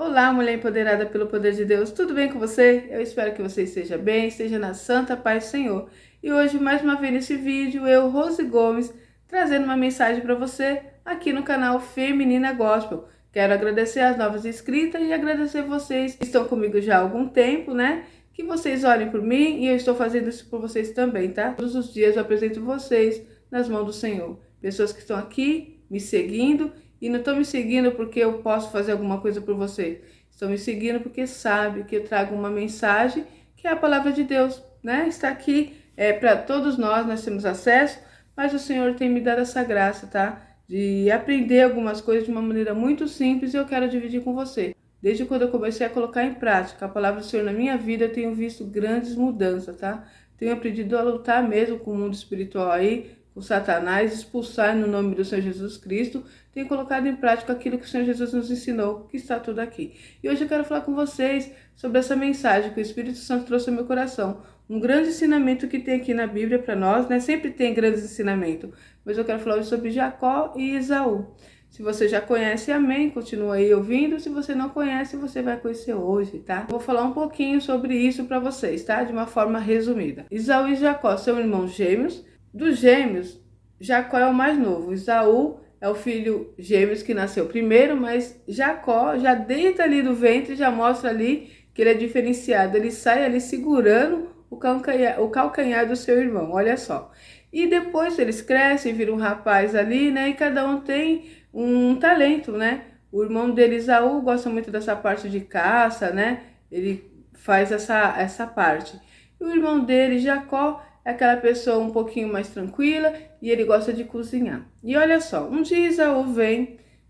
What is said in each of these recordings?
Olá, mulher empoderada pelo poder de Deus, tudo bem com você? Eu espero que você esteja bem, esteja na santa paz do Senhor. E hoje, mais uma vez nesse vídeo, eu, Rose Gomes, trazendo uma mensagem para você aqui no canal Feminina Gospel. Quero agradecer as novas inscritas e agradecer vocês que estão comigo já há algum tempo, né? Que vocês olhem por mim e eu estou fazendo isso por vocês também, tá? Todos os dias eu apresento vocês nas mãos do Senhor. Pessoas que estão aqui me seguindo e não estão me seguindo porque eu posso fazer alguma coisa por você. Estão me seguindo porque sabe que eu trago uma mensagem que é a palavra de Deus, né? Está aqui para todos nós temos acesso, mas o Senhor tem me dado essa graça, tá? De aprender algumas coisas de uma maneira muito simples e eu quero dividir com você. Desde quando eu comecei a colocar em prática a palavra do Senhor na minha vida, eu tenho visto grandes mudanças, tá? Tenho aprendido a lutar mesmo com o mundo espiritual aí, com Satanás, expulsar no nome do Senhor Jesus Cristo. Tenho colocado em prática aquilo que o Senhor Jesus nos ensinou, que está tudo aqui. E hoje eu quero falar com vocês sobre essa mensagem que o Espírito Santo trouxe ao meu coração. Um grande ensinamento que tem aqui na Bíblia para nós, né? Sempre tem grandes ensinamentos, mas eu quero falar hoje sobre Jacó e Esaú. Se você já conhece, amém, continua aí ouvindo. Se você não conhece, você vai conhecer hoje, tá? Vou falar um pouquinho sobre isso para vocês, tá? De uma forma resumida. Esaú e Jacó são irmãos gêmeos. Dos gêmeos, Jacó é o mais novo. Esaú é o filho gêmeos que nasceu primeiro, mas Jacó já deita ali do ventre, já mostra ali que ele é diferenciado. Ele sai ali segurando o calcanhar do seu irmão, olha só. E depois eles crescem, viram um rapaz ali, né? E cada um tem um talento, né? O irmão dele, Esaú, gosta muito dessa parte de caça, né? Ele faz essa parte. E o irmão dele, Jacó, é aquela pessoa um pouquinho mais tranquila e ele gosta de cozinhar. E olha só, um dia Esaú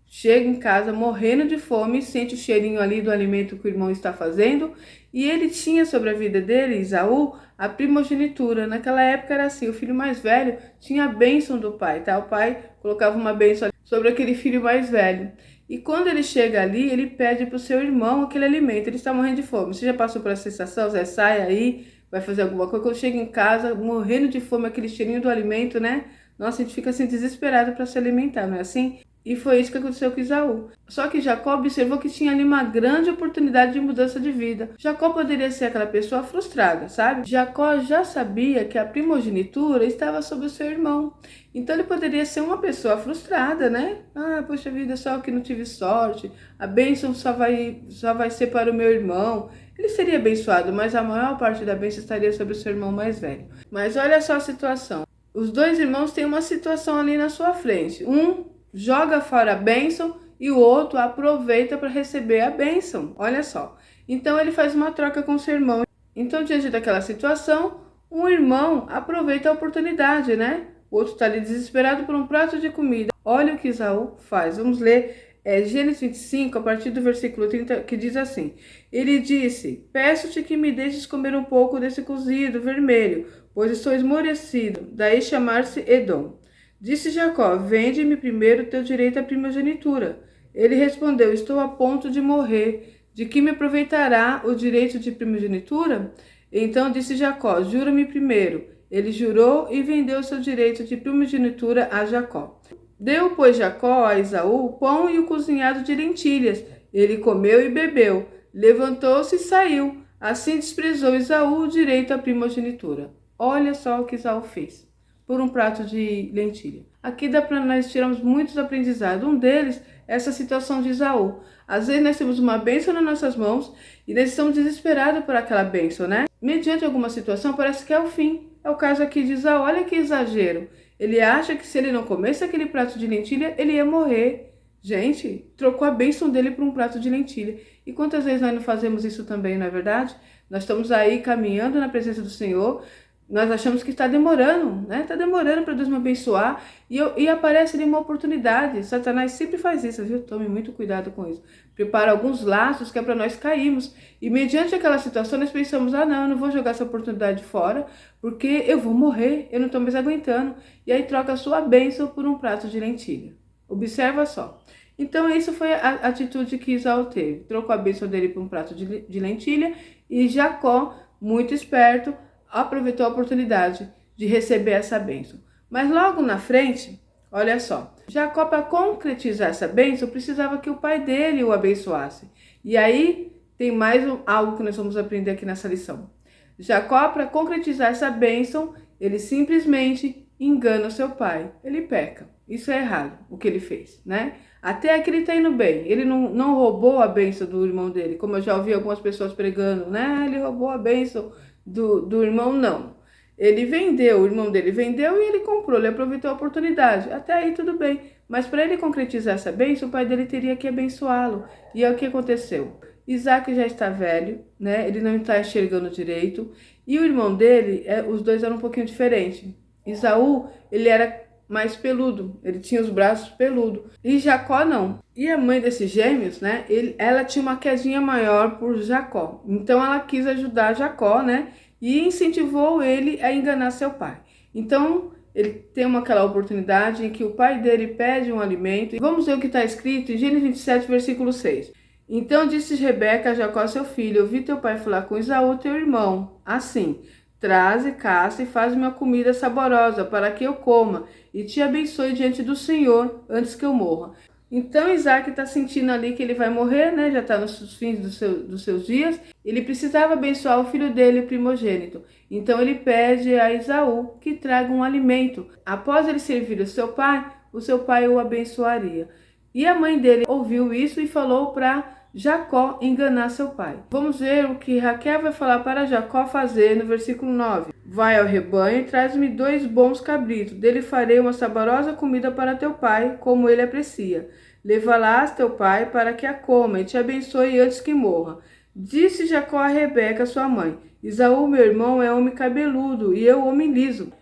chega em casa morrendo de fome, sente o cheirinho ali do alimento que o irmão está fazendo e ele tinha sobre a vida dele, Esaú, a primogenitura. Naquela época era assim, o filho mais velho tinha a bênção do pai, tá? O pai colocava uma bênção sobre aquele filho mais velho. E quando ele chega ali, ele pede para o seu irmão aquele alimento. Ele está morrendo de fome. Você já passou por essa sensação? Zé, sai aí, vai fazer alguma coisa. Quando chega em casa, morrendo de fome, aquele cheirinho do alimento, né? Nossa, a gente fica assim desesperado para se alimentar, não é assim? E foi isso que aconteceu com Esaú. Só que Jacó observou que tinha ali uma grande oportunidade de mudança de vida. Jacó poderia ser aquela pessoa frustrada, sabe? Jacó já sabia que a primogenitura estava sobre o seu irmão. Então ele poderia ser uma pessoa frustrada, né? Ah, poxa vida, só que não tive sorte. A bênção só vai ser para o meu irmão. Ele seria abençoado, mas a maior parte da bênção estaria sobre o seu irmão mais velho. Mas olha só a situação. Os dois irmãos têm uma situação ali na sua frente. Um joga fora a bênção e o outro aproveita para receber a bênção. Olha só. Então ele faz uma troca com seu irmão. Então, diante daquela situação, um irmão aproveita a oportunidade, né? O outro está ali desesperado por um prato de comida. Olha o que Esaú faz. Vamos ler Gênesis 25, a partir do versículo 30, que diz assim. Ele disse, peço-te que me deixes comer um pouco desse cozido vermelho, pois estou esmorecido. Daí chamar-se Edom. Disse Jacó, vende-me primeiro teu direito à primogenitura. Ele respondeu, estou a ponto de morrer. De que me aproveitará o direito de primogenitura? Então disse Jacó, jura-me primeiro. Ele jurou e vendeu seu direito de primogenitura a Jacó. Deu, pois, Jacó a Esaú o pão e o cozinhado de lentilhas. Ele comeu e bebeu. Levantou-se e saiu. Assim desprezou Esaú o direito à primogenitura. Olha só o que Esaú fez por um prato de lentilha. Aqui dá para nós tirarmos muitos aprendizados. Um deles é essa situação de Esaú. Às vezes nós temos uma bênção nas nossas mãos e nós estamos desesperados por aquela bênção, né? Mediante alguma situação parece que é o fim. É o caso aqui de Esaú. Olha que exagero. Ele acha que se ele não comesse aquele prato de lentilha, ele ia morrer. Gente, trocou a bênção dele por um prato de lentilha. E quantas vezes nós não fazemos isso também, não é verdade? Nós estamos aí caminhando na presença do Senhor, nós achamos que está demorando, né? Está demorando para Deus me abençoar e aparece ali uma oportunidade. Satanás sempre faz isso, viu? Tome muito cuidado com isso. Prepara alguns laços que é para nós cairmos. E mediante aquela situação nós pensamos, não, eu não vou jogar essa oportunidade fora porque eu vou morrer, eu não estou mais aguentando. E aí troca a sua bênção por um prato de lentilha. Observa só. Então isso foi a atitude que Esaú teve. Trocou a bênção dele por um prato de lentilha e Jacó, muito esperto, aproveitou a oportunidade de receber essa bênção. Mas logo na frente, olha só, Jacó, para concretizar essa bênção, precisava que o pai dele o abençoasse. E aí tem mais algo que nós vamos aprender aqui nessa lição. Jacó, para concretizar essa bênção, ele simplesmente engana o seu pai. Ele peca. Isso é errado, o que ele fez, né? Até aqui ele está indo bem. Ele não roubou a bênção do irmão dele, como eu já ouvi algumas pessoas pregando, né? Ele roubou a bênção do irmão, não. Ele vendeu, o irmão dele vendeu e ele comprou, ele aproveitou a oportunidade. Até aí tudo bem. Mas para ele concretizar essa bênção, o pai dele teria que abençoá-lo. E é o que aconteceu. Isaac já está velho, né? Ele não está enxergando direito. E o irmão dele, os dois eram um pouquinho diferentes. Esaú, ele era mais peludo, ele tinha os braços peludos. E Jacó não. E a mãe desses gêmeos, né? Ela tinha uma quedinha maior por Jacó. Então ela quis ajudar Jacó, né? E incentivou ele a enganar seu pai. Então ele tem aquela oportunidade em que o pai dele pede um alimento. E vamos ver o que está escrito em Gênesis 27, versículo 6. Então disse Rebeca a Jacó seu filho: ouvi teu pai falar com Esaú teu irmão, assim: traze, caça e faz uma comida saborosa para que eu coma e te abençoe diante do Senhor antes que eu morra. Então Isaac está sentindo ali que ele vai morrer, né? Já está nos fins dos seus dias. Ele precisava abençoar o filho dele, o primogênito. Então ele pede a Esaú que traga um alimento. Após ele servir o seu pai o abençoaria. E a mãe dele ouviu isso e falou para Jacó enganar seu pai. Vamos ver o que Raquel vai falar para Jacó fazer no versículo 9. Vai ao rebanho e traz-me 2 bons cabritos. Dele farei uma saborosa comida para teu pai, como ele aprecia. Leva-las teu pai para que a coma e te abençoe antes que morra. Disse Jacó a Rebeca, sua mãe: Esaú, meu irmão, é homem cabeludo e eu homem liso.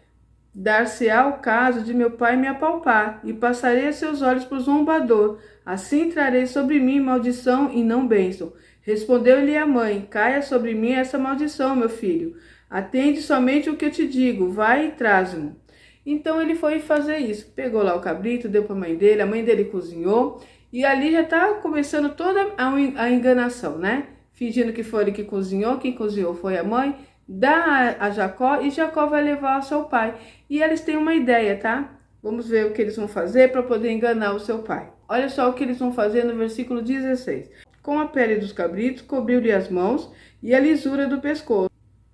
Dar-se-á o caso de meu pai me apalpar, e passarei a seus olhos por zombador. Assim trarei sobre mim maldição e não bênção. Respondeu-lhe a mãe: caia sobre mim essa maldição, meu filho. Atende somente o que eu te digo, vai e traz-mo. Então ele foi fazer isso. Pegou lá o cabrito, deu para a mãe dele cozinhou, e ali já está começando toda a enganação, né? Fingindo que foi ele que cozinhou, quem cozinhou foi a mãe. Dá a Jacó e Jacó vai levar ao seu pai. E eles têm uma ideia, tá? Vamos ver o que eles vão fazer para poder enganar o seu pai. Olha só o que eles vão fazer no versículo 16. Com a pele dos cabritos, cobriu-lhe as mãos e a lisura do pescoço.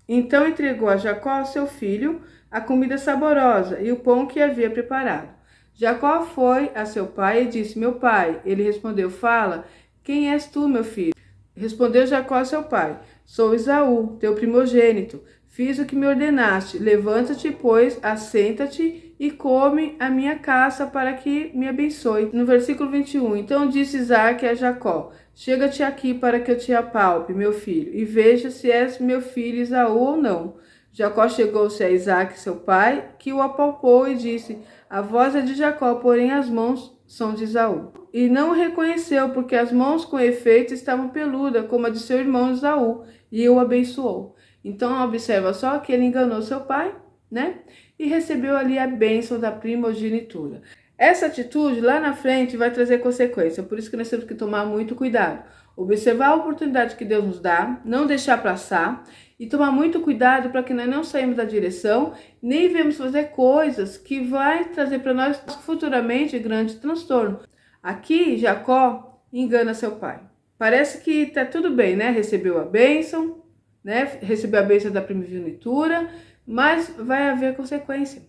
Então entregou a Jacó, seu filho, a comida saborosa e o pão que havia preparado. Jacó foi a seu pai e disse: meu pai. Ele respondeu: fala, quem és tu, meu filho? Respondeu Jacó a seu pai: sou Esaú, teu primogênito. Fiz o que me ordenaste. Levanta-te, pois, assenta-te e come a minha caça para que me abençoe. No versículo 21, então disse Isaque a Jacó: chega-te aqui para que eu te apalpe, meu filho, e veja se és meu filho Esaú ou não. Jacó chegou-se a Isaque, seu pai, que o apalpou e disse: a voz é de Jacó, porém as mãos são de Esaú. E não o reconheceu, porque as mãos com efeito estavam peludas, como a de seu irmão Esaú, e o abençoou. Então observa só que ele enganou seu pai, né? E recebeu ali a bênção da primogenitura. Essa atitude lá na frente vai trazer consequência, por isso que nós temos que tomar muito cuidado. Observar a oportunidade que Deus nos dá, não deixar passar e tomar muito cuidado para que nós não saímos da direção, nem vemos fazer coisas que vai trazer para nós futuramente grande transtorno. Aqui Jacó engana seu pai. Parece que está tudo bem, né? Recebeu a bênção, né? Recebeu a bênção da primogenitura, mas vai haver consequência.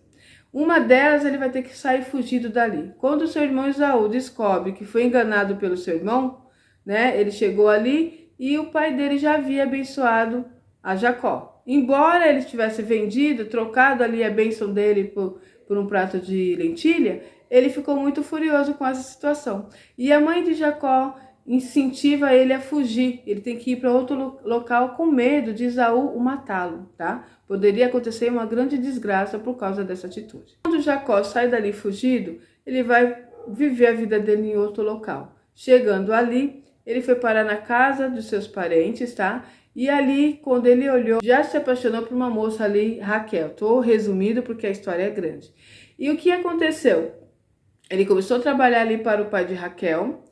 Uma delas, ele vai ter que sair fugido dali. Quando o seu irmão Esaú descobre que foi enganado pelo seu irmão, né? Ele chegou ali e o pai dele já havia abençoado a Jacó. Embora ele tivesse vendido, trocado ali a bênção dele por um prato de lentilha, ele ficou muito furioso com essa situação. E a mãe de Jacó incentiva ele a fugir. Ele tem que ir para outro local com medo de Esaú o matá-lo, tá? Poderia acontecer uma grande desgraça por causa dessa atitude. Quando Jacó sai dali fugido, ele vai viver a vida dele em outro local. Chegando ali, ele foi parar na casa dos seus parentes, tá? E ali, quando ele olhou, já se apaixonou por uma moça ali, Raquel. Tô resumindo porque a história é grande. E o que aconteceu? Ele começou a trabalhar ali para o pai de Raquel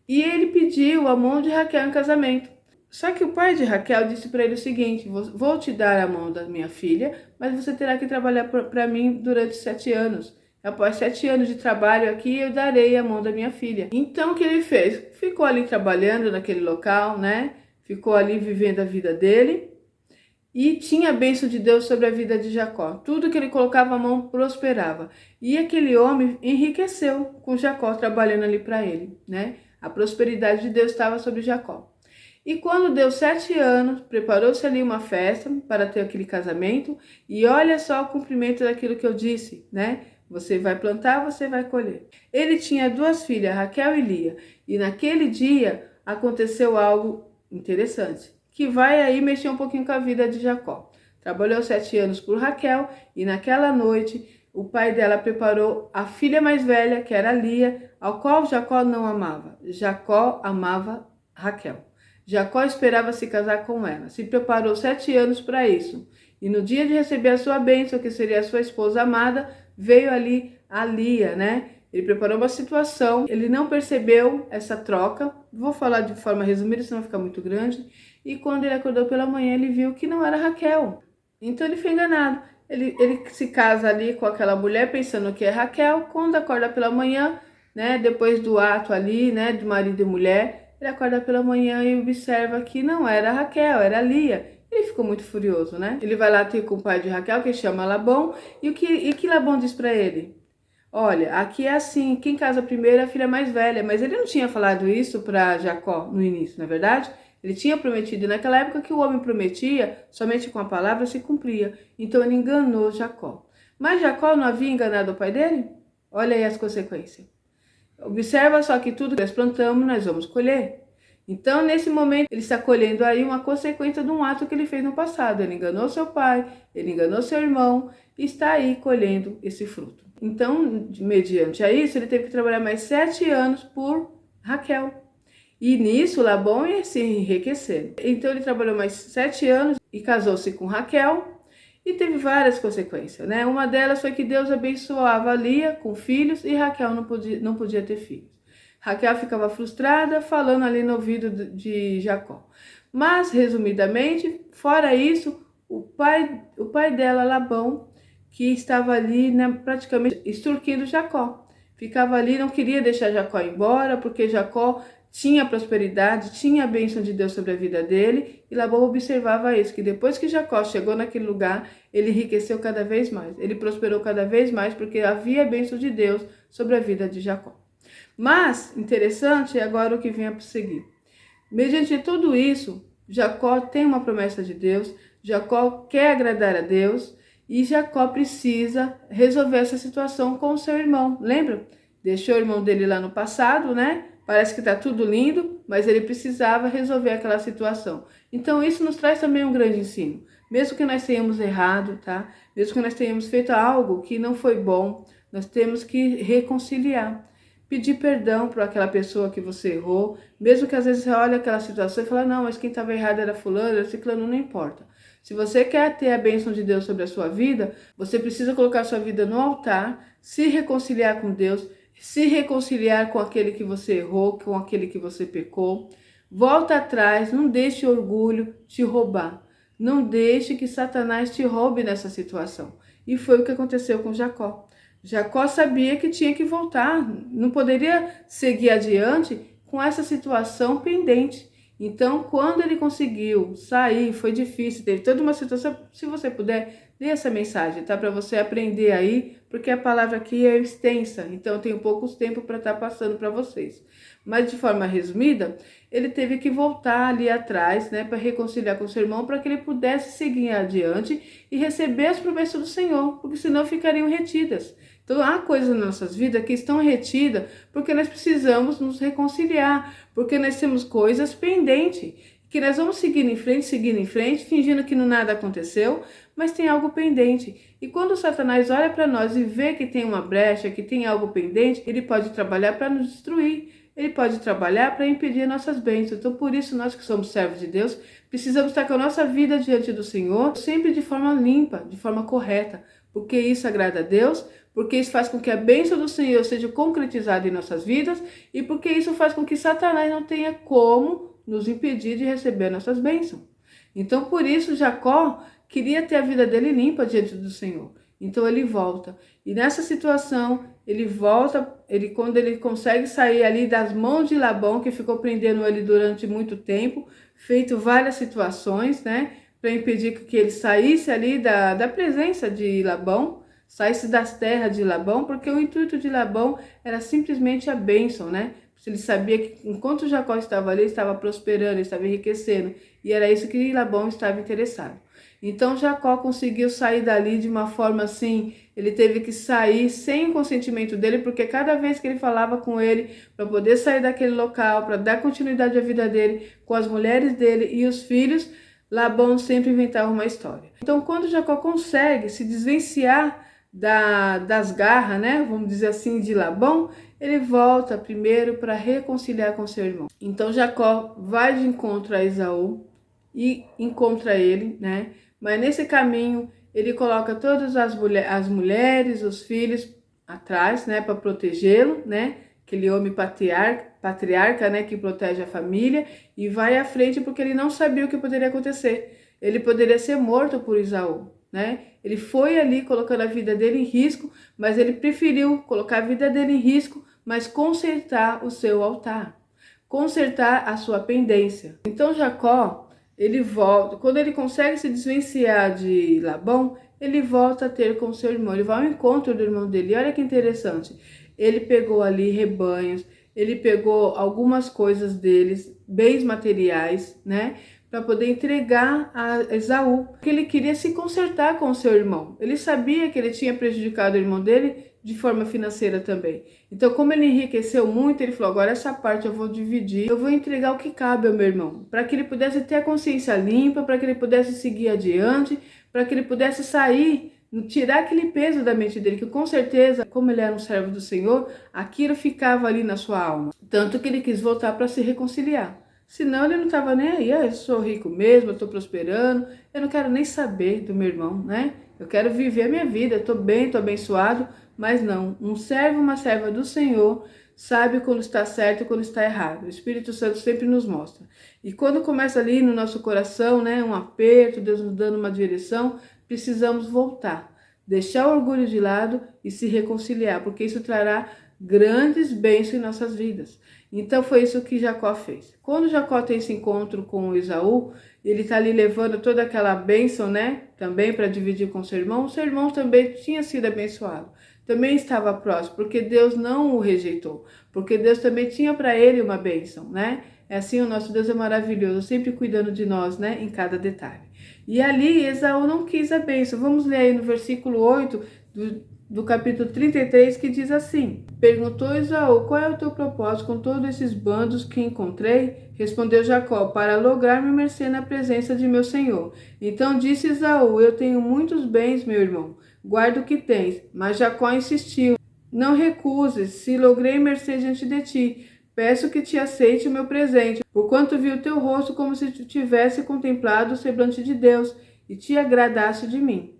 e ele pediu a mão de Raquel em casamento. Só que o pai de Raquel disse para ele o seguinte: vou te dar a mão da minha filha, mas você terá que trabalhar para mim durante 7 anos. Após 7 anos de trabalho aqui, eu darei a mão da minha filha. Então, o que ele fez? Ficou ali trabalhando naquele local, né? Ficou ali vivendo a vida dele. E tinha a bênção de Deus sobre a vida de Jacó. Tudo que ele colocava a mão prosperava. E aquele homem enriqueceu com Jacó trabalhando ali para ele, né? A prosperidade de Deus estava sobre Jacó. E quando deu 7 anos, preparou-se ali uma festa para ter aquele casamento. E olha só o cumprimento daquilo que eu disse, né? Você vai plantar, você vai colher. Ele tinha 2 filhas, Raquel e Lia. E naquele dia aconteceu algo interessante, que vai aí mexer um pouquinho com a vida de Jacó. Trabalhou 7 anos por Raquel e naquela noite o pai dela preparou a filha mais velha, que era Lia, ao qual Jacó não amava. Jacó amava Raquel. Jacó esperava se casar com ela. Se preparou 7 anos para isso. E no dia de receber a sua bênção, que seria a sua esposa amada, veio ali a Lia, né? Ele preparou uma situação, ele não percebeu essa troca. Vou falar de forma resumida, senão vai ficar muito grande. E quando ele acordou pela manhã, ele viu que não era Raquel. Então ele foi enganado. Ele se casa ali com aquela mulher pensando que é Raquel. Quando acorda pela manhã, né, depois do ato ali, né, de marido e mulher, ele acorda pela manhã e observa que não era Raquel, era Lia. Ele ficou muito furioso, né? Ele vai lá ter com o pai de Raquel, que chama Labão, e que Labão diz para ele? Olha, aqui é assim, quem casa primeiro é a filha mais velha, mas ele não tinha falado isso para Jacó no início, não é verdade? Ele tinha prometido, e naquela época que o homem prometia, somente com a palavra se cumpria. Então ele enganou Jacó. Mas Jacó não havia enganado o pai dele? Olha aí as consequências. Observa só que tudo que nós plantamos, nós vamos colher. Então, nesse momento, ele está colhendo aí uma consequência de um ato que ele fez no passado. Ele enganou seu pai, ele enganou seu irmão e está aí colhendo esse fruto. Então, mediante a isso, ele teve que trabalhar mais 7 anos por Raquel. E nisso, Labão ia se enriquecer. Então, ele trabalhou mais 7 anos e casou-se com Raquel e teve várias consequências, né? Uma delas foi que Deus abençoava Lia com filhos e Raquel não podia ter filhos. Raquel ficava frustrada, falando ali no ouvido de Jacó. Mas, resumidamente, fora isso, o pai dela, Labão, que estava ali, né, praticamente extorquindo Jacó. Ficava ali, não queria deixar Jacó embora, porque Jacó tinha prosperidade, tinha a bênção de Deus sobre a vida dele, e Labão observava isso, que depois que Jacó chegou naquele lugar, ele enriqueceu cada vez mais, ele prosperou cada vez mais, porque havia a bênção de Deus sobre a vida de Jacó. Mas, interessante é agora o que vem a seguir. Mediante tudo isso, Jacó tem uma promessa de Deus, Jacó quer agradar a Deus e Jacó precisa resolver essa situação com o seu irmão. Lembra? Deixou o irmão dele lá no passado, né? Parece que está tudo lindo, mas ele precisava resolver aquela situação. Então, isso nos traz também um grande ensino. Mesmo que nós tenhamos errado, tá? Mesmo que nós tenhamos feito algo que não foi bom, nós temos que reconciliar. Pedir perdão para aquela pessoa que você errou, mesmo que às vezes você olhe aquela situação e fala, não, mas quem estava errado era fulano, era ciclano, não importa. Se você quer ter a bênção de Deus sobre a sua vida, você precisa colocar a sua vida no altar, se reconciliar com Deus, se reconciliar com aquele que você errou, com aquele que você pecou. Volta atrás, não deixe o orgulho te roubar. Não deixe que Satanás te roube nessa situação. E foi o que aconteceu com Jacó. Jacó sabia que tinha que voltar, não poderia seguir adiante com essa situação pendente. Então, quando ele conseguiu sair, foi difícil, teve toda uma situação. Se você puder, dê essa mensagem, tá? Para você aprender aí, porque a palavra aqui é extensa, então eu tenho poucos tempo para estar passando para vocês. Mas de forma resumida, ele teve que voltar ali atrás, né, para reconciliar com seu irmão, para que ele pudesse seguir adiante e receber as promessas do Senhor, porque senão ficariam retidas. Então, há coisas nas nossas vidas que estão retidas porque nós precisamos nos reconciliar, porque nós temos coisas pendentes, que nós vamos seguir em frente, fingindo que nada aconteceu, mas tem algo pendente. E quando Satanás olha para nós e vê que tem uma brecha, que tem algo pendente, ele pode trabalhar para nos destruir, ele pode trabalhar para impedir nossas bênçãos. Então, por isso, nós que somos servos de Deus, precisamos estar com a nossa vida diante do Senhor, sempre de forma limpa, de forma correta, porque isso agrada a Deus, porque isso faz com que a bênção do Senhor seja concretizada em nossas vidas e porque isso faz com que Satanás não tenha como nos impedir de receber nossas bênçãos. Então, por isso, Jacó queria ter a vida dele limpa diante do Senhor. Então ele volta. E nessa situação, ele volta, quando ele consegue sair ali das mãos de Labão, que ficou prendendo ele durante muito tempo, feito várias situações, né, para impedir que ele saísse ali da presença de Labão, saísse das terras de Labão, porque o intuito de Labão era simplesmente a bênção, né? Ele sabia que enquanto Jacó estava ali, ele estava prosperando, ele estava enriquecendo, e era isso que Labão estava interessado. Então Jacó conseguiu sair dali de uma forma assim, ele teve que sair sem o consentimento dele, porque cada vez que ele falava com ele, para poder sair daquele local, para dar continuidade à vida dele, com as mulheres dele e os filhos, Labão sempre inventava uma história. Então quando Jacó consegue se desvencilhar das garras, né, vamos dizer assim, de Labão, ele volta primeiro para reconciliar com seu irmão. Então Jacó vai de encontro a Esaú e encontra ele, né? Mas nesse caminho ele coloca todas as mulheres, os filhos atrás, né, para protegê-lo, né? Aquele homem patriarca, né, que protege a família, e vai à frente porque ele não sabia o que poderia acontecer. Ele poderia ser morto por Esaú, né? Ele foi ali colocando a vida dele em risco, mas ele preferiu colocar a vida dele em risco, mas consertar o seu altar, consertar a sua pendência. Então Jacó, ele volta, quando ele consegue se desvencilhar de Labão, ele volta a ter com seu irmão, ele vai ao encontro do irmão dele. E olha que interessante, ele pegou ali rebanhos, ele pegou algumas coisas deles, bens materiais, né, para poder entregar a Esaú, porque ele queria se consertar com o seu irmão. Ele sabia que ele tinha prejudicado o irmão dele de forma financeira também. Então, como ele enriqueceu muito, ele falou, agora essa parte eu vou dividir, eu vou entregar o que cabe ao meu irmão, para que ele pudesse ter a consciência limpa, para que ele pudesse seguir adiante, para que ele pudesse sair, tirar aquele peso da mente dele, que com certeza, como ele era um servo do Senhor, aquilo ficava ali na sua alma. Tanto que ele quis voltar para se reconciliar. Senão ele não estava nem aí, eu sou rico mesmo, eu estou prosperando, eu não quero nem saber do meu irmão, né? Eu quero viver a minha vida, eu estou bem, estou abençoado, mas não. Um servo, uma serva do Senhor, sabe quando está certo e quando está errado. O Espírito Santo sempre nos mostra. E quando começa ali no nosso coração, né, um aperto, Deus nos dando uma direção, precisamos voltar, deixar o orgulho de lado e se reconciliar, porque isso trará grandes bênçãos em nossas vidas. Então foi isso que Jacó fez. Quando Jacó tem esse encontro com Esaú, ele está ali levando toda aquela bênção, né, também para dividir com seu irmão. O seu irmão também tinha sido abençoado, também estava próximo, porque Deus não o rejeitou, porque Deus também tinha para ele uma bênção, né? É assim, o nosso Deus é maravilhoso, sempre cuidando de nós, né, em cada detalhe. E ali Esaú não quis a bênção. Vamos ler aí no versículo 8 do capítulo 33, que diz assim: perguntou Esaú, qual é o teu propósito com todos esses bandos que encontrei? Respondeu Jacó, para lograr-me mercê na presença de meu senhor. Então disse Esaú, eu tenho muitos bens, meu irmão, guarda o que tens. Mas Jacó insistiu, não recuses, se logrei mercê diante de ti, peço que te aceite o meu presente, porquanto vi o teu rosto como se tivesse contemplado o semblante de Deus, e te agradaste de mim.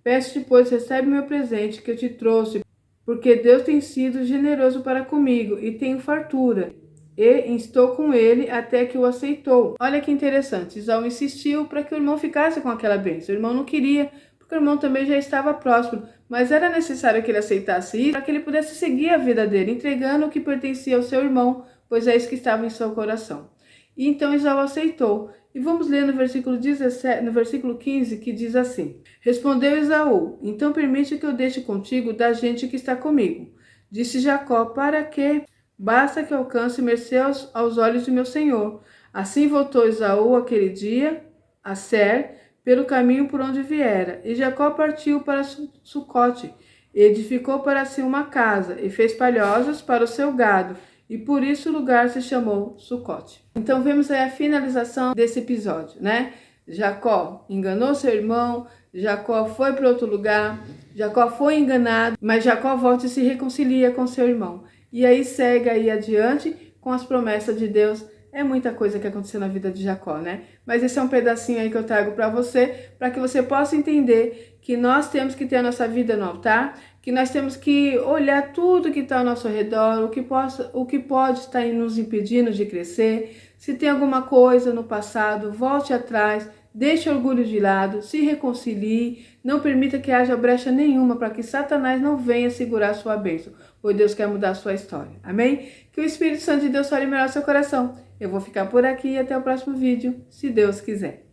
Peço-te, pois, recebe meu presente que eu te trouxe, porque Deus tem sido generoso para comigo e tenho fartura. E estou com ele até que o aceitou. Olha que interessante, Esaú insistiu para que o irmão ficasse com aquela bênção. O irmão não queria, porque o irmão também já estava próximo, mas era necessário que ele aceitasse isso para que ele pudesse seguir a vida dele, entregando o que pertencia ao seu irmão, pois é isso que estava em seu coração. E então Esaú aceitou. E vamos ler no versículo 17, no versículo 15, que diz assim: respondeu Esaú, então permite que eu deixe contigo da gente que está comigo. Disse Jacó, para quê? Basta que alcance mercê aos olhos de meu senhor. Assim voltou Esaú aquele dia a Ser, pelo caminho por onde viera. E Jacó partiu para Sucote, e edificou para si uma casa, e fez palhosas para o seu gado, e por isso o lugar se chamou Sucote. Então vemos aí a finalização desse episódio, né? Jacó enganou seu irmão, Jacó foi para outro lugar, Jacó foi enganado, mas Jacó volta e se reconcilia com seu irmão. E aí segue aí adiante com as promessas de Deus. É muita coisa que aconteceu na vida de Jacó, né? Mas esse é um pedacinho aí que eu trago para que você possa entender que nós temos que ter a nossa vida no altar, que nós temos que olhar tudo que está ao nosso redor, o que pode estar nos impedindo de crescer. Se tem alguma coisa no passado, volte atrás, deixe o orgulho de lado, se reconcilie, não permita que haja brecha nenhuma para que Satanás não venha segurar sua bênção, pois Deus quer mudar a sua história. Amém? Que o Espírito Santo de Deus fale melhor ao seu coração. Eu vou ficar por aqui e até o próximo vídeo, se Deus quiser.